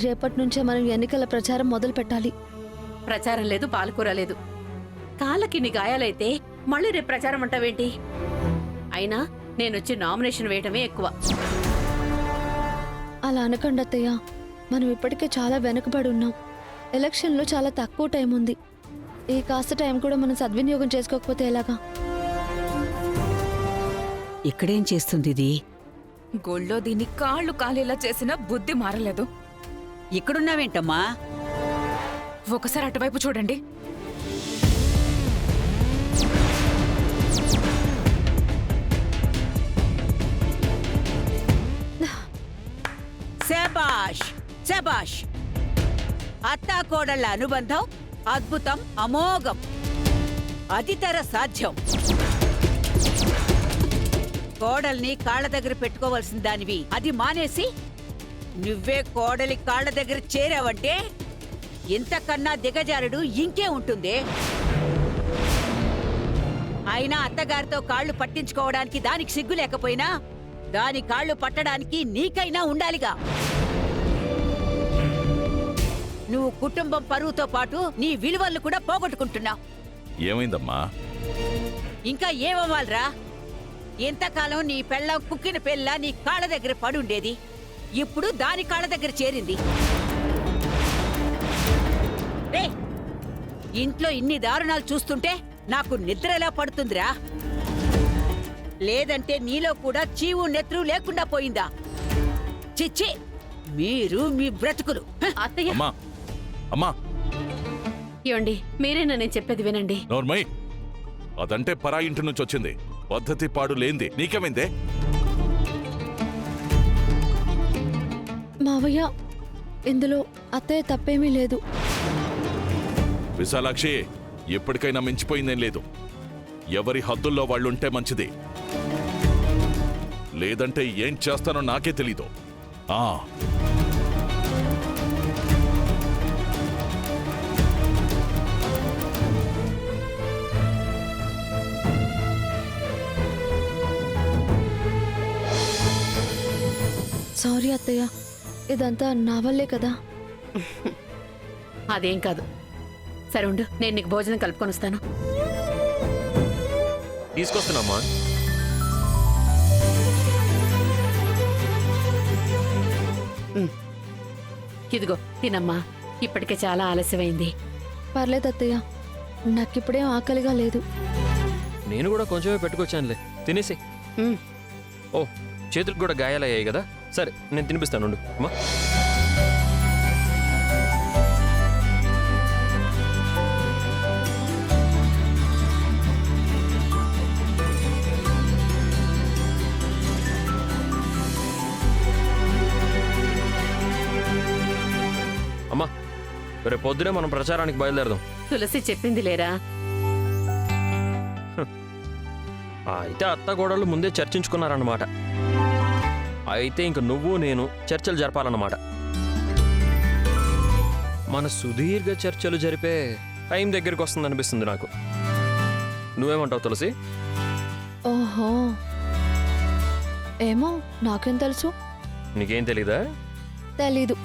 రేపటి నుంచే మనం ఎన్నికల ప్రచారం మొదలు పెట్టాలి. ప్రచారం లేదు, పాలకూర లేదు. కాళ్ళకిన్ని గాయాలైతే మళ్ళీ రేపు ప్రచారం అంటావేంటి? అయినా నేనొచ్చి నామినేషన్ వేయటమే ఎక్కువ. అలా అనకండి అత్తయ్య. మనం ఇప్పటికే చాలా వెనుకబడి ఉన్నాం. ఎలక్షన్లో చాలా తక్కువ టైం ఉంది. ఈ కాస్త టైం కూడా మనం సద్వినియోగం చేసుకోకపోతే ఎలాగా? ఇక్కడేం చేస్తుంది ఇది? గోళ్ళో దీన్ని కాళ్ళు కాలేలా చేసినా బుద్ధి మారలేదు. ఇక్కడున్నావేంటమ్మా? ఒకసారి అటువైపు చూడండి. శభాష్ శభాష్! అత్తా కోడళ్ల అనుబంధం అద్భుతం, అమోఘం, అతితర సాధ్యం. కోడల్ని కాళ్ళ దగ్గర పెట్టుకోవాల్సిన దానివి అది మానేసి నువ్వే కోడలి కాళ్ళ దగ్గర చేరావంటే ఇంతకన్నా దిగజారుడు ఇంకే ఉంటుంది. అయినా అత్తగారితో కాళ్ళు పట్టించుకోవడానికి దానికి సిగ్గు లేకపోయినా దాని కాళ్ళు పట్టడానికి నీకైనా ఉండాలిగా. నువ్వు కుటుంబం పరువుతో పాటు నీ విలువలను కూడా పోగొట్టుకుంటున్నావు. ఏమైందమ్మా? ఇంకా ఏమవ్వాలరా? ఎంతకాలం నీ పెళ్ళం కుక్కిన పెళ్ళ నీ కాళ్ళ దగ్గర పడుండేది, ఇప్పుడు దాని కాళ్ళ దగ్గర చేరింది. రే, ఇంట్లో ఇన్ని దారుణాలు చూస్తుంటే నాకు నిద్ర ఎలా పడుతుందిరా? లేదంటే నీలో కూడా చీవు నెత్రు లేకుండా పోయిందా? చిచ్చి, మీరు మీ బ్రతుకులు. అత్తయ్య, అమ్మా అమ్మా, ఏమండి, మీరేనా నేను చెప్పేది వినండి. నోర్మై, అదంటే పరా ఇంటి నుంచి వచ్చింది, పద్ధతి పాడు లేంది. నీకేమైందే? మావయ్య, ఇందులో అత్తయ్య తప్పేమీ లేదు. విశాలాక్షి, ఎప్పటికైనా మించిపోయిందేం లేదు. ఎవరి హద్దుల్లో వాళ్ళుంటే మంచిది, లేదంటే ఏం చేస్తానో నాకే తెలీదు. సారీ అత్తయ్య, ఇదంతా నా వల్లే కదా. అదేం కాదు. సరే ఉండు, నేను నీకు భోజనం కలుపుకొని వస్తాను. తీసుకొస్తున్నామ్మా. ఇదిగో తినమ్మా, ఇప్పటికే చాలా ఆలస్యమైంది. పర్లేదు అత్తయ్య, నాకిప్పుడేం ఆకలిగా లేదు. నేను కూడా కొంచెమే పెట్టుకొచ్చానులే, తినేసి. ఓ, చేతులకు కూడా గాయాలయ్యాయి కదా. సరే, నేను తినిపిస్తాను ఉండు. అమ్మా, అమ్మా, రేపు పొద్దునే మనం ప్రచారానికి బయలుదేరదాం. తులసి చెప్పింది లేరా? అయితే అత్త కోడళ్ళు ముందే చర్చించుకున్నారన్నమాట. అయితే ఇంక నువ్వు నేను చర్చలు జరపాలన్నమాట. మన సుదీర్ఘ చర్చలు జరిపే టైం దగ్గరికి వస్తుందనిపిస్తుంది నాకు. నువ్వేమంటావు తులసి? ఓహో, ఏమో, నాకేం తెలుసు. నీకేం తెలీదా? తెలీదు.